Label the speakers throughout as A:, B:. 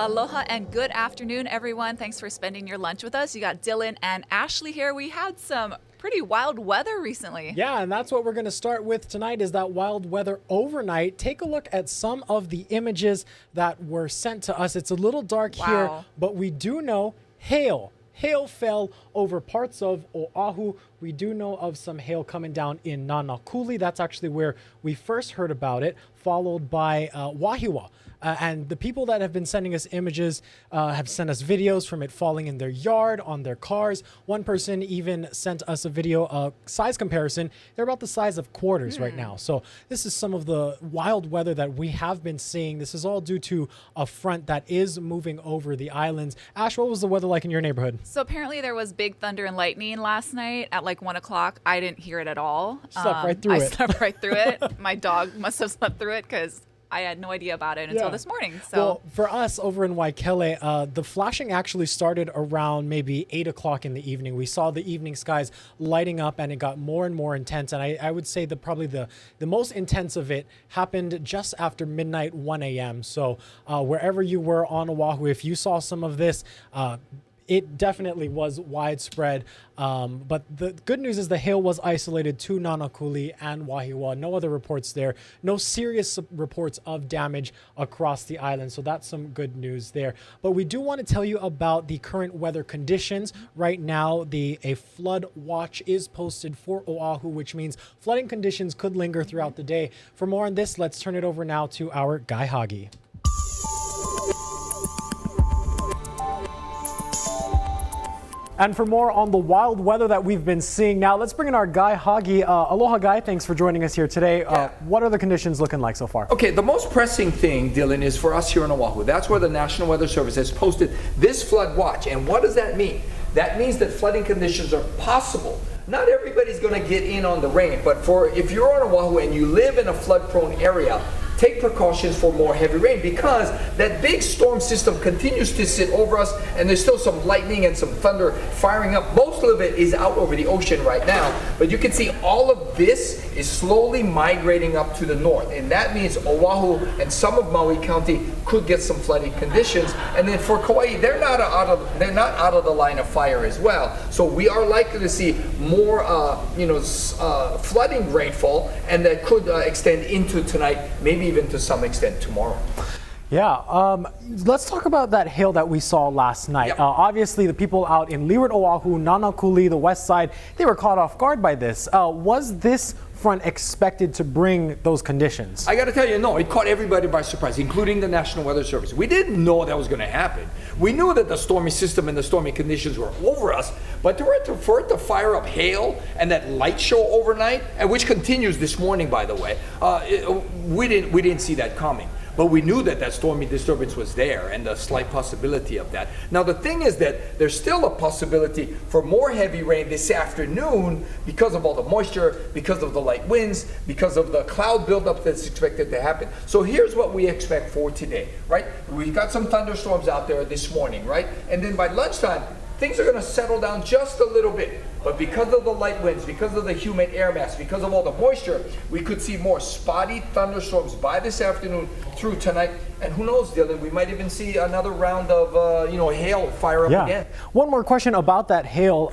A: Aloha and good afternoon, everyone. Thanks for spending your lunch with us. You got Dylan and Ashley here. We had some pretty wild weather recently.
B: Yeah, and that's what we're going to start with tonight is that wild weather overnight. Take a look at some of the images that were sent to us. It's a little dark here, but we do know hail. Hail fell over parts of Oahu. We do know of some hail coming down in Nanakuli. That's actually where we first heard about it, followed by Wahiawa. And the people that have been sending us images have sent us videos from it falling in their yard, on their cars. One person even sent us a video, size comparison. They're about the size of quarters right now. So this is some of the wild weather that we have been seeing. This is all due to a front that is moving over the islands. Ash, what was the weather like in your neighborhood?
A: So apparently there was big thunder and lightning last night at like 1 o'clock. I didn't hear it at all.
B: Slept right through it.
A: I slept right through it. My dog must have slept through it because I had no idea about it until this morning. So,
B: well, for us over in Waikele, the flashing actually started around maybe 8 o'clock in the evening. We saw the evening skies lighting up and it got more and more intense. And I would say that probably the most intense of it happened just after midnight, 1 a.m. So wherever you were on Oahu, if you saw some of this, it definitely was widespread, but the good news is the hail was isolated to Nanakuli and Wahiawa. No other reports there. No serious reports of damage across the island, so that's some good news there. But we do want to tell you about the current weather conditions. Right now, a flood watch is posted for Oahu, which means flooding conditions could linger throughout the day. For more on this, let's turn it over now to our Guy Hagi. And for more on the wild weather that we've been seeing now, let's bring in our Guy Hagi. Aloha, Guy. Thanks for joining us here today. What are the conditions looking like so far?
C: Okay, the most pressing thing, Dylan, is for us here in Oahu. That's where the National Weather Service has posted this flood watch. And what does that mean? That means that flooding conditions are possible. Not everybody's going to get in on the rain, but if you're on Oahu and you live in a flood-prone area, take precautions for more heavy rain because that big storm system continues to sit over us and there's still some lightning and some thunder firing up. Most of it is out over the ocean right now, but you can see all of this is slowly migrating up to the north, and that means Oahu and some of Maui County could get some flooding conditions. And then for Kauai, they're not out of the line of fire as well. So we are likely to see more flooding rainfall, and that could extend into tonight, maybe even to some extent tomorrow.
B: Yeah, let's talk about that hail that we saw last night. Obviously, the people out in Leeward, Oahu, Nanakuli, the west side, they were caught off guard by this. Was this front expected to bring those conditions?
C: I got to tell you, no, it caught everybody by surprise, including the National Weather Service. We didn't know that was going to happen. We knew that the stormy system and the stormy conditions were over us, but for it to fire up hail and that light show overnight, and which continues this morning, by the way, we didn't see that coming. But we knew that stormy disturbance was there and the slight possibility of that. Now the thing is that there's still a possibility for more heavy rain this afternoon because of all the moisture, because of the light winds, because of the cloud buildup that's expected to happen. So here's what we expect for today, right? We got some thunderstorms out there this morning, right? And then by lunchtime, things are going to settle down just a little bit. But because of the light winds, because of the humid air mass, because of all the moisture, we could see more spotty thunderstorms by this afternoon through tonight. And who knows, Dylan, we might even see another round of hail fire up again.
B: One more question about that hail.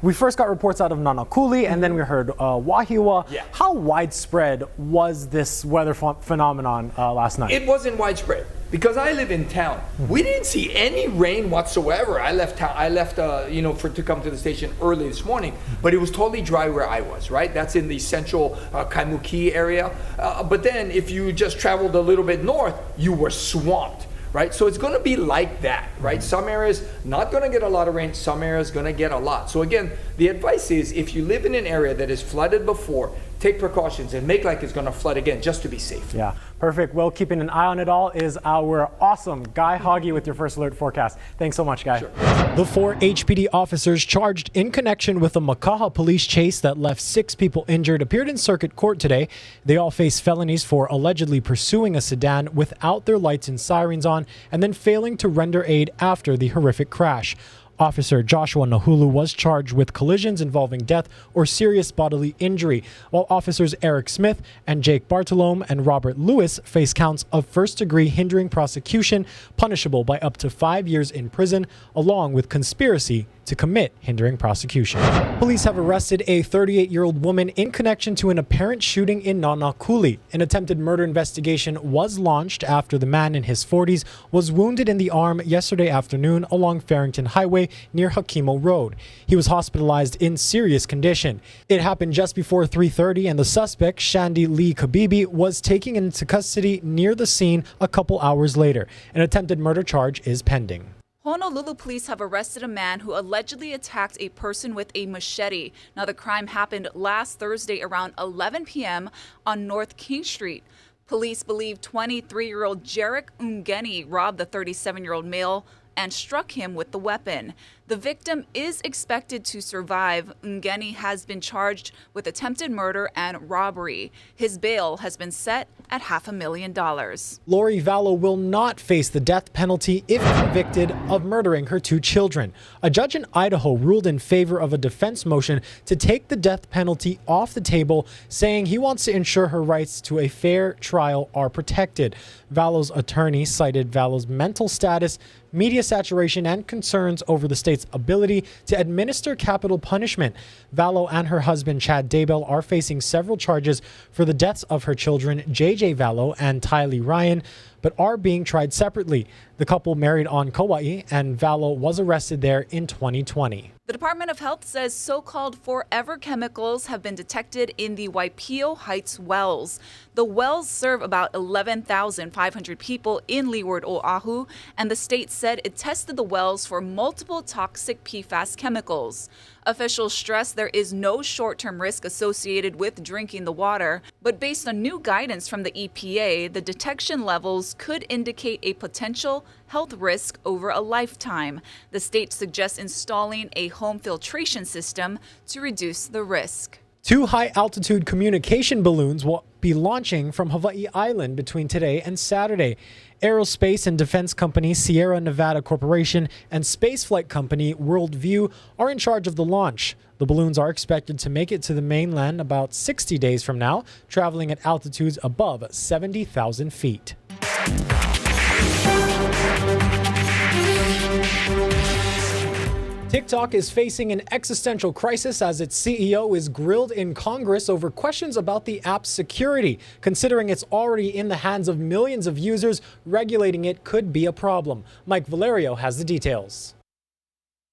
B: We first got reports out of Nanakuli, and then we heard Wahiawa. How widespread was this weather phenomenon last night?
C: It wasn't widespread. Because I live in town, we didn't see any rain whatsoever. I left to come to the station early this morning, but it was totally dry where I was, right? That's in the central Kaimuki area. But then if you just traveled a little bit north, you were swamped, right? So it's going to be like that, right? Some areas not going to get a lot of rain, some areas going to get a lot. So again, the advice is if you live in an area that is flooded before, take precautions and make like it's going to flood again just to be safe.
B: Yeah, perfect. Well, keeping an eye on it all is our awesome Guy Hagi with your first alert forecast. Thanks so much, Guy.
C: Sure.
B: The 4 HPD officers charged in connection with a Makaha police chase that left 6 people injured appeared in circuit court today. They all face felonies for allegedly pursuing a sedan without their lights and sirens on and then failing to render aid after the horrific crash. Officer Joshua Nahulu was charged with collisions involving death or serious bodily injury, while officers Eric Smith and Jake Bartolome and Robert Lewis face counts of first-degree hindering prosecution, punishable by up to 5 years in prison, along with conspiracy to commit hindering prosecution. Police have arrested a 38-year-old woman in connection to an apparent shooting in Nanakuli. An attempted murder investigation was launched after the man in his 40s was wounded in the arm yesterday afternoon along Farrington Highway near Hakimo Road. He was hospitalized in serious condition. It happened just before 3:30, and the suspect, Shandy Lee Kabibi, was taken into custody near the scene a couple hours later. An attempted murder charge is pending.
A: Honolulu police have arrested a man who allegedly attacked a person with a machete. Now, the crime happened last Thursday around 11 p.m. on North King Street. Police believe 23-year-old Jarek Ungeni robbed the 37-year-old male and struck him with the weapon. The victim is expected to survive. Ungeni has been charged with attempted murder and robbery. His bail has been set at $500,000.
B: Lori Vallow will not face the death penalty if convicted of murdering her 2 children. A judge in Idaho ruled in favor of a defense motion to take the death penalty off the table, saying he wants to ensure her rights to a fair trial are protected. Vallow's attorney cited Vallow's mental status, media saturation, and concerns over the state's ability to administer capital punishment. Vallow and her husband, Chad Daybell, are facing several charges for the deaths of her children, J.J. Vallow and Tylee Ryan, but are being tried separately. The couple married on Kauai, and Vallow was arrested there in 2020.
A: The Department of Health says so-called forever chemicals have been detected in the Waipio Heights wells. The wells serve about 11,500 people in Leeward, Oahu, and the state said it tested the wells for multiple toxic PFAS chemicals. Officials stress there is no short-term risk associated with drinking the water, but based on new guidance from the EPA, the detection levels could indicate a potential health risk over a lifetime. The state suggests installing a home filtration system to reduce the risk.
B: 2 high-altitude communication balloons will be launching from Hawaii Island between today and Saturday. Aerospace and defense company Sierra Nevada Corporation and spaceflight company Worldview are in charge of the launch. The balloons are expected to make it to the mainland about 60 days from now, traveling at altitudes above 70,000 feet. TikTok is facing an existential crisis as its CEO is grilled in Congress over questions about the app's security. Considering it's already in the hands of millions of users, regulating it could be a problem. Mike Valerio has the details.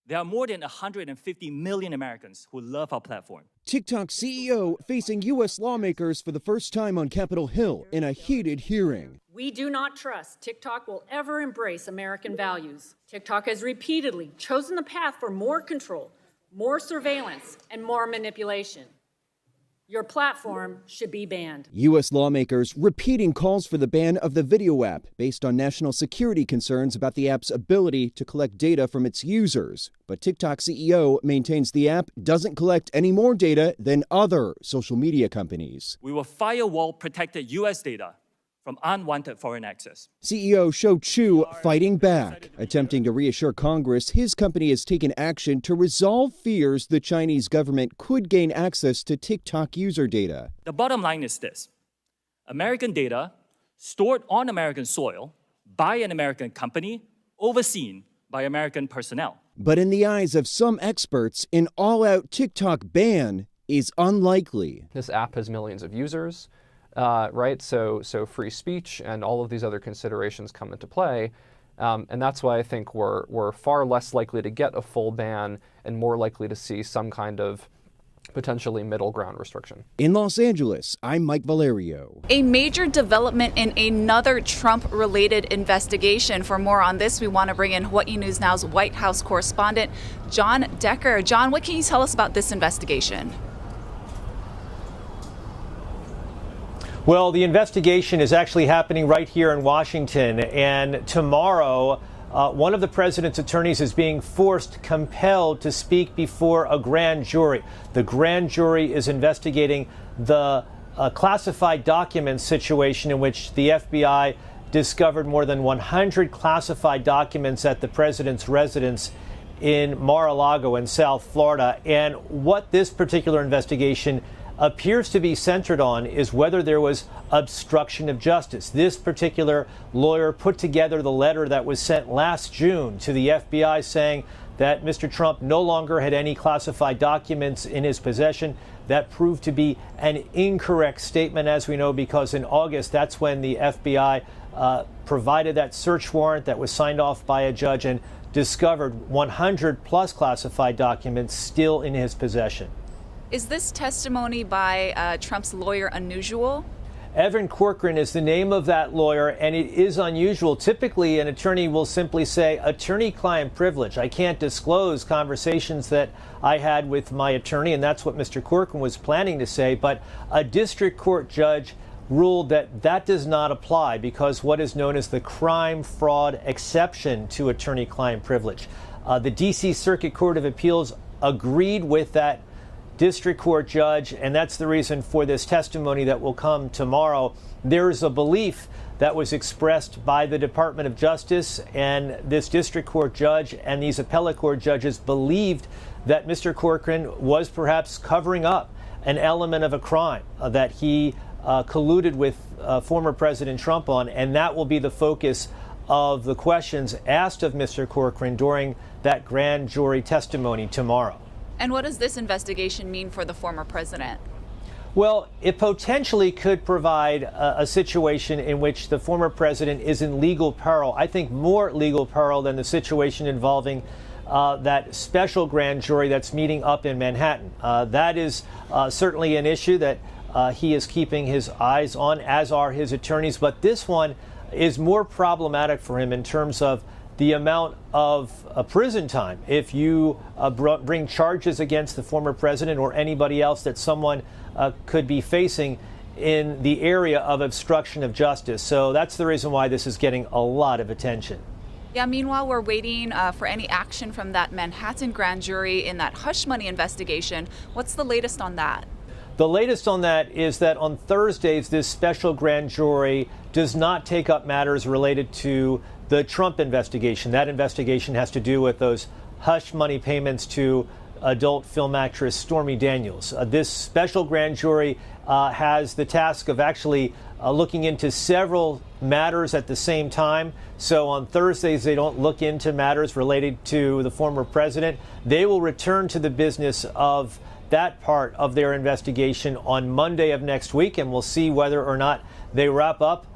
D: There are more than 150 million Americans who love our platform.
E: TikTok CEO facing U.S. lawmakers for the first time on Capitol Hill in a heated hearing.
F: We do not trust TikTok will ever embrace American values. TikTok has repeatedly chosen the path for more control, more surveillance, and more manipulation. Your platform should be banned.
E: U.S. lawmakers repeating calls for the ban of the video app based on national security concerns about the app's ability to collect data from its users. But TikTok CEO maintains the app doesn't collect any more data than other social media companies.
D: We will firewall protected U.S. data from unwanted foreign access.
E: CEO Shou Chu fighting back, attempting to reassure Congress his company has taken action to resolve fears the Chinese government could gain access to TikTok user data.
D: The bottom line is this: American data stored on American soil by an American company, overseen by American personnel.
E: But in the eyes of some experts, an all-out TikTok ban is unlikely.
G: This app has millions of users. Right? So free speech and all of these other considerations come into play. And that's why I think we're far less likely to get a full ban and more likely to see some kind of potentially middle ground restriction.
E: In Los Angeles, I'm Mike Valerio.
A: A major development in another Trump-related investigation. For more on this, we want to bring in Hawaii News Now's White House correspondent, John Decker. John, what can you tell us about this investigation?
H: Well, the investigation is actually happening right here in Washington, and tomorrow, one of the president's attorneys is being compelled to speak before a grand jury. The grand jury is investigating the classified documents situation in which the FBI discovered more than 100 classified documents at the president's residence in Mar-a-Lago in South Florida. And what this particular investigation appears to be centered on is whether there was obstruction of justice. This particular lawyer put together the letter that was sent last June to the FBI saying that Mr. Trump no longer had any classified documents in his possession. That proved to be an incorrect statement, as we know, because in August, that's when the FBI provided that search warrant that was signed off by a judge and discovered 100 plus classified documents still in his possession.
A: Is this testimony by Trump's lawyer unusual?
H: Evan Corcoran is the name of that lawyer, and it is unusual. Typically, an attorney will simply say, attorney-client privilege. I can't disclose conversations that I had with my attorney, and that's what Mr. Corcoran was planning to say. But a district court judge ruled that that does not apply because what is known as the crime fraud exception to attorney-client privilege. The D.C. Circuit Court of Appeals agreed with that district court judge, and that's the reason for this testimony that will come tomorrow. There is a belief that was expressed by the Department of Justice, and this district court judge and these appellate court judges believed that Mr. Corcoran was perhaps covering up an element of a crime that he colluded with former President Trump on, and that will be the focus of the questions asked of Mr. Corcoran during that grand jury testimony tomorrow.
A: And what does this investigation mean for the former president?
H: Well, it potentially could provide a situation in which the former president is in legal peril. I think more legal peril than the situation involving that special grand jury that's meeting up in Manhattan. That is certainly an issue that he is keeping his eyes on, as are his attorneys. But this one is more problematic for him in terms of the amount of prison time if you bring charges against the former president or anybody else that someone could be facing in the area of obstruction of justice. So that's the reason why this is getting a lot of attention.
A: Yeah, meanwhile, we're waiting for any action from that Manhattan grand jury in that hush money investigation. What's the latest on that?
H: The latest on that is that on Thursdays, this special grand jury does not take up matters related to the Trump investigation. That investigation has to do with those hush money payments to adult film actress Stormy Daniels. This special grand jury has the task of actually looking into several matters at the same time. So on Thursdays, they don't look into matters related to the former president. They will return to the business of that part of their investigation on Monday of next week, and we'll see whether or not they wrap up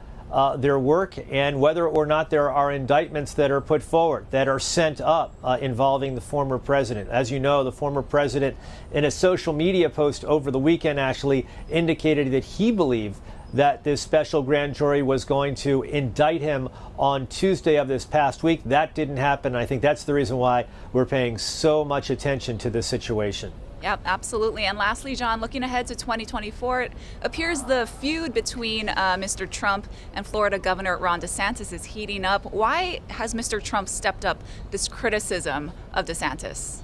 H: their work and whether or not there are indictments that are put forward, that are sent up involving the former president. As you know, the former president, in a social media post over the weekend, actually indicated that he believed that this special grand jury was going to indict him on Tuesday of this past week. That didn't happen. I think that's the reason why we're paying so much attention to this situation.
A: Yep, absolutely. And lastly, John, looking ahead to 2024, it appears the feud between Mr. Trump and Florida Governor Ron DeSantis is heating up. Why has Mr. Trump stepped up this criticism of DeSantis?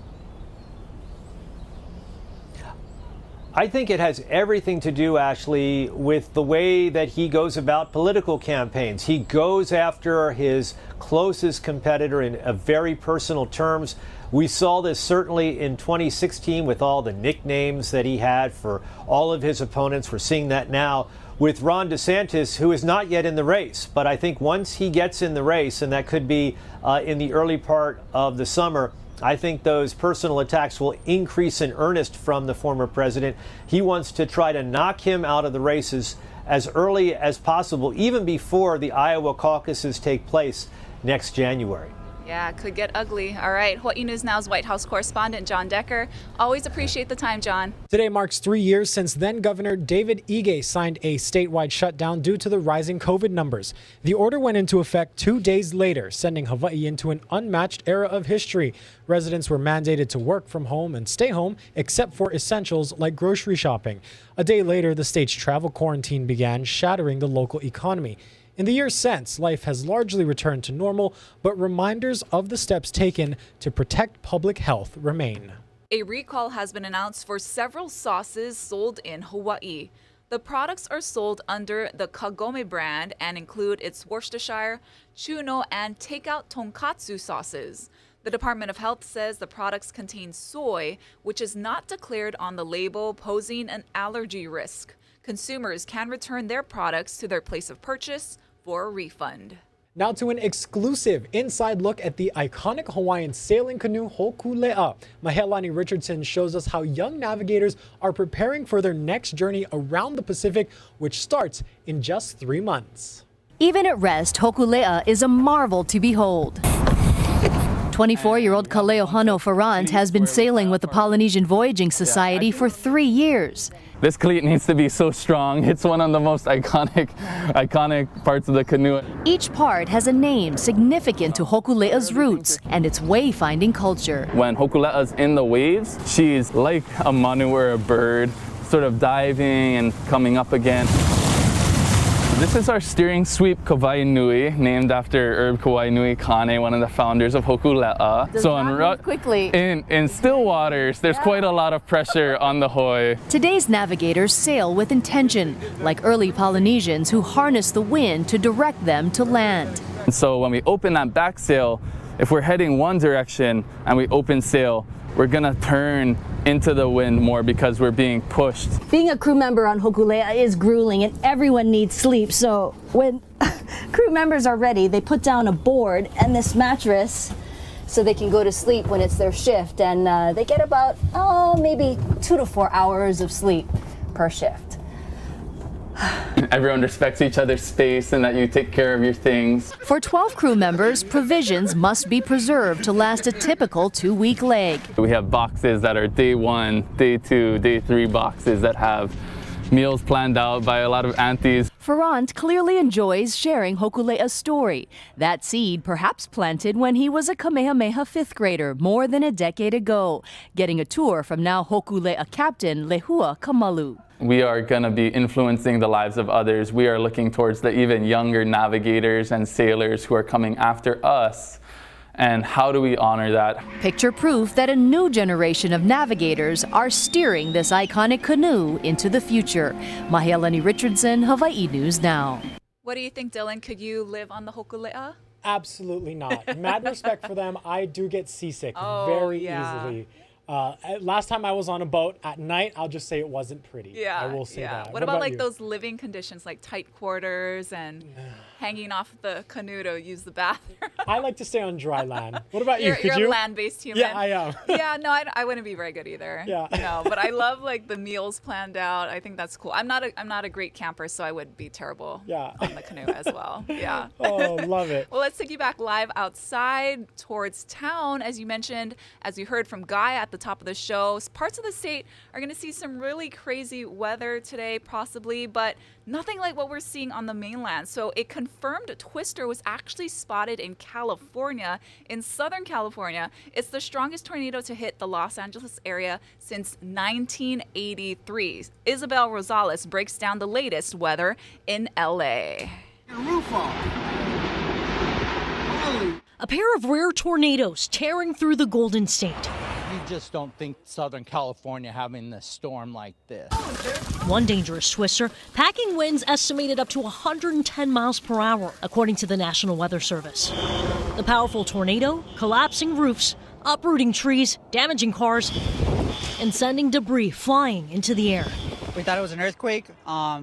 H: I think it has everything to do, Ashley, with the way that he goes about political campaigns. He goes after his closest competitor in very personal terms. We saw this certainly in 2016 with all the nicknames that he had for all of his opponents. We're seeing that now with Ron DeSantis, who is not yet in the race. But I think once he gets in the race, and that could be in the early part of the summer, I think those personal attacks will increase in earnest from the former president. He wants to try to knock him out of the races as early as possible, even before the Iowa caucuses take place next January.
A: Yeah, it could get ugly. All right, Hawaii News Now's White House correspondent John Decker. Always appreciate the time, John.
B: Today marks 3 years since then Governor David Ige signed a statewide shutdown due to the rising COVID numbers. The order went into effect 2 days later, sending Hawaii into an unmatched era of history. Residents were mandated to work from home and stay home, except for essentials like grocery shopping. A day later, the state's travel quarantine began, shattering the local economy. In the years since, life has largely returned to normal, but reminders of the steps taken to protect public health remain.
A: A recall has been announced for several sauces sold in Hawaii. The products are sold under the Kagome brand and include its Worcestershire, Chuno, and takeout tonkatsu sauces. The Department of Health says the products contain soy, which is not declared on the label, posing an allergy risk. Consumers can return their products to their place of purchase for a refund.
B: Now to an exclusive inside look at the iconic Hawaiian sailing canoe Hokulea. Mahealani Richardson shows us how young navigators are preparing for their next journey around the Pacific, which starts in just 3 months.
I: Even at rest, Hokulea is a marvel to behold. 24-year-old Kaleo Hano Farrant has been sailing with the Polynesian Voyaging Society for 3 years.
J: This cleat needs to be so strong. It's one of the most iconic parts of the canoe.
I: Each part has a name significant to Hokulea's roots and its wayfinding culture.
J: When Hokulea's in the waves, she's like a manu or a bird, sort of diving and coming up again. This is our steering sweep Kauai Nui, named after Herb Kauai Nui Kane, one of the founders of Hokulea. In still waters, there's quite a lot of pressure on the hoi.
I: Today's navigators sail with intention, like early Polynesians who harness the wind to direct them to land.
J: So when we open that back sail, if we're heading one direction and we open sail, we're gonna turn into the wind more because we're being pushed.
K: Being a crew member on Hokulea is grueling and everyone needs sleep. So when crew members are ready, they put down a board and this mattress so they can go to sleep when it's their shift. And they get about, maybe 2 to 4 hours of sleep per shift.
J: Everyone respects each other's space and that you take care of your things.
I: For 12 crew members, provisions must be preserved to last a typical 2-week leg.
J: We have boxes that are day 1, day 2, day 3 boxes that have meals planned out by a lot of aunties.
I: Farrant clearly enjoys sharing Hokulea's story. That seed perhaps planted when he was a Kamehameha 5th grader more than a decade ago, getting a tour from now Hokulea captain Lehua Kamalu.
J: We are going to be influencing the lives of others. We are looking towards the even younger navigators and sailors who are coming after us. And how do we honor that?
I: Picture proof that a new generation of navigators are steering this iconic canoe into the future. Mahealani Richardson, Hawaii News Now.
A: What do you think, Dylan? Could you live on the Hokulea?
B: Absolutely not. Mad respect for them. I do get seasick very easily. Last time I was on a boat at night, I'll just say it wasn't pretty.
A: Yeah,
B: I will say that.
A: What about like those living conditions, like tight quarters and hanging off the canoe to use the bathroom?
B: I like to stay on dry land. What about you?
A: You're a land-based human.
B: Yeah, I am.
A: Yeah, no, I wouldn't be very good either.
B: Yeah.
A: No, but I love like the meals planned out. I think that's cool. I'm not a great camper, so I would be terrible on the canoe as well. Yeah.
B: Oh, love it.
A: Well, let's take you back live outside towards town. As you mentioned, as you heard from Guy at the top of the show, parts of the state are going to see some really crazy weather today, possibly, but nothing like what we're seeing on the mainland. So it confirmed a twister was actually spotted in California, in Southern California. It's the strongest tornado to hit the Los Angeles area since 1983. Isabel Rosales breaks down the latest weather in LA.
L: A pair of rare tornadoes tearing through the Golden State.
M: You just don't think Southern California having a storm like this.
L: One dangerous twister, packing winds estimated up to 110 miles per hour, according to the National Weather Service. The powerful tornado, collapsing roofs, uprooting trees, damaging cars, and sending debris flying into the air.
N: We thought it was an earthquake.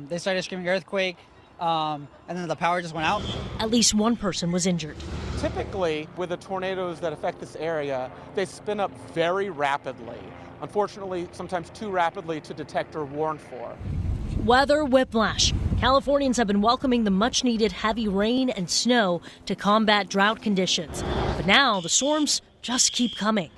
N: They started screaming earthquake, and then the power just went out.
L: At least one person was injured.
O: Typically, with the tornadoes that affect this area, they spin up very rapidly. Unfortunately, sometimes too rapidly to detect or warn for.
L: Weather whiplash. Californians have been welcoming the much-needed heavy rain and snow to combat drought conditions. But now the storms just keep coming.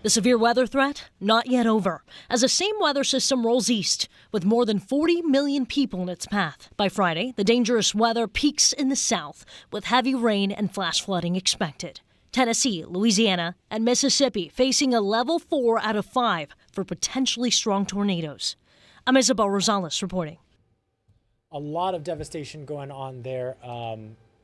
L: The severe weather threat, not yet over, as the same weather system rolls east, with more than 40 million people in its path. By Friday, the dangerous weather peaks in the south, with heavy rain and flash flooding expected. Tennessee, Louisiana, and Mississippi facing a level 4 out of 5 for potentially strong tornadoes. I'm Isabel Rosales reporting.
B: A lot of devastation going on there.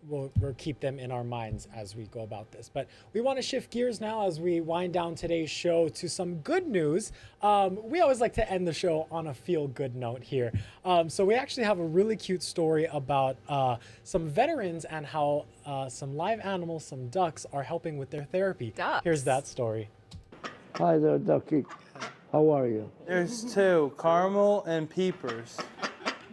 B: we'll keep them in our minds as we go about this. But we want to shift gears now as we wind down today's show to some good news. We always like to end the show on a feel-good note here. So we actually have a really cute story about some veterans and how some live animals, some ducks, are helping with their therapy.
A: Ducks.
B: Here's that story.
P: Hi there, Ducky. How are you?
Q: There's two, Caramel and Peepers.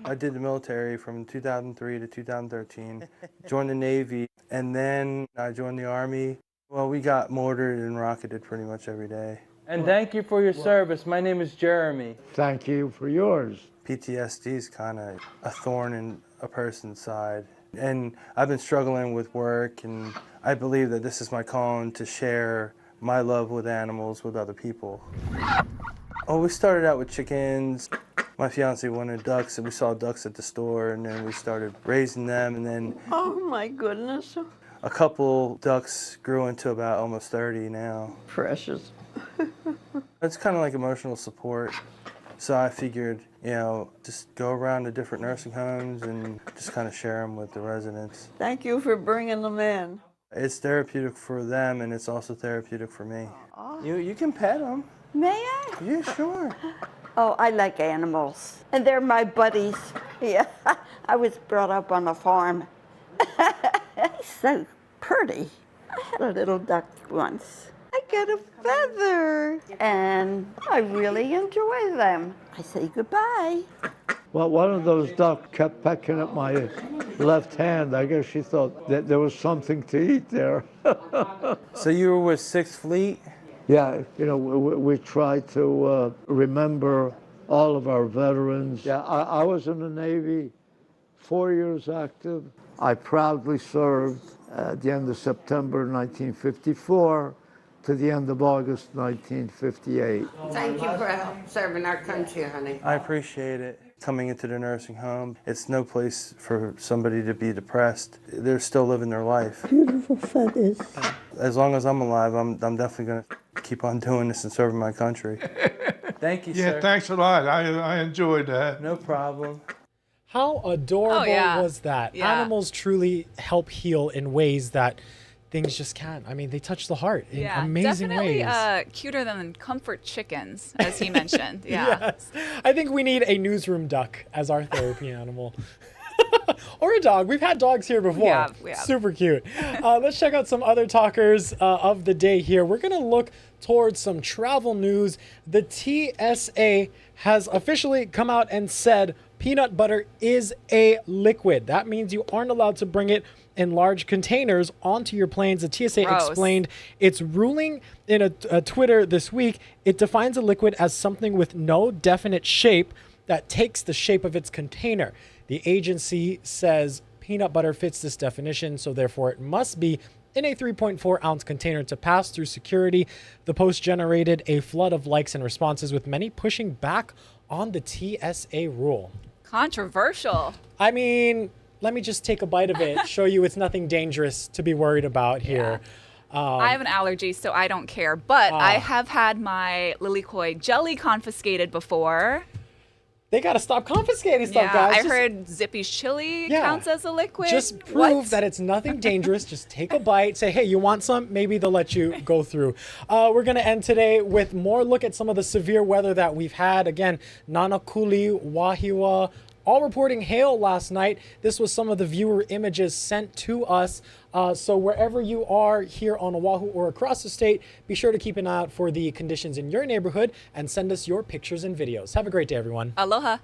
Q: I did the military from 2003 to 2013, joined the Navy, and then I joined the Army. Well, we got mortared and rocketed pretty much every day. And thank you for your service. My name is Jeremy.
P: Thank you for yours.
Q: PTSD is kind of a thorn in a person's side. And I've been struggling with work, and I believe that this is my calling to share my love with animals with other people. Oh, we started out with chickens. My fiance wanted ducks, and we saw ducks at the store, and then we started raising them, and then
R: Oh my goodness.
Q: a couple ducks grew into about almost 30 now.
R: Precious.
Q: It's kind of like emotional support. So I figured, you know, just go around to different nursing homes and just kind of share them with the residents.
R: Thank you for bringing them in.
Q: It's therapeutic for them, and it's also therapeutic for me. You can pet them.
R: May I?
Q: Yeah, sure.
R: Oh, I like animals. And they're my buddies. Yeah. I was brought up on a farm. He's so pretty. I had a little duck once. I got a feather. And I really enjoy them. I say goodbye.
P: Well, one of those ducks kept pecking at my left hand. I guess she thought that there was something to eat there.
Q: So you were with 6th Fleet?
P: Yeah, you know, we try to remember all of our veterans. Yeah, I was in the Navy, 4 years active. I proudly served at the end of September 1954 to the end of August 1958.
R: Thank you for serving our country, honey.
Q: I appreciate it. Coming into the nursing home, it's no place for somebody to be depressed. They're still living their life.
R: Beautiful feathers.
Q: As long as I'm alive, I'm definitely going to keep on doing this and serving my country. Thank you, sir.
S: Yeah, thanks a lot. I enjoyed that.
Q: No problem.
B: How adorable was that?
A: Yeah.
B: Animals truly help heal in ways that things just can't. I mean, they touch the heart in amazing
A: definitely,
B: ways.
A: cuter than comfort chickens, as he mentioned. Yeah.
B: Yes. I think we need a newsroom duck as our therapy animal. Or a dog. We've had dogs here before.
A: We have.
B: Super cute. Let's check out some other talkers of the day here. We're going to look towards some travel news. The TSA has officially come out and said peanut butter is a liquid. That means you aren't allowed to bring it in large containers onto your planes. The TSA explained its ruling in a Twitter this week. It defines a liquid as something with no definite shape that takes the shape of its container. The agency says peanut butter fits this definition, so therefore it must be in a 3.4-ounce container to pass through security. The post generated a flood of likes and responses, with many pushing back on the TSA rule.
A: Controversial.
B: I mean, let me just take a bite of it, show you it's nothing dangerous to be worried about here.
A: I have an allergy, so I don't care. But I have had my lilikoi jelly confiscated before.
B: They got to stop confiscating stuff, guys.
A: I heard Zippy's chili counts as a liquid.
B: Just prove that it's nothing dangerous. Just take a bite. Say, hey, you want some? Maybe they'll let you go through. We're going to end today with more look at some of the severe weather that we've had. Again, Nanakuli, Wahiawa, all reporting hail last night. This was some of the viewer images sent to us. So wherever you are here on Oahu or across the state, be sure to keep an eye out for the conditions in your neighborhood and send us your pictures and videos. Have a great day, everyone.
A: Aloha.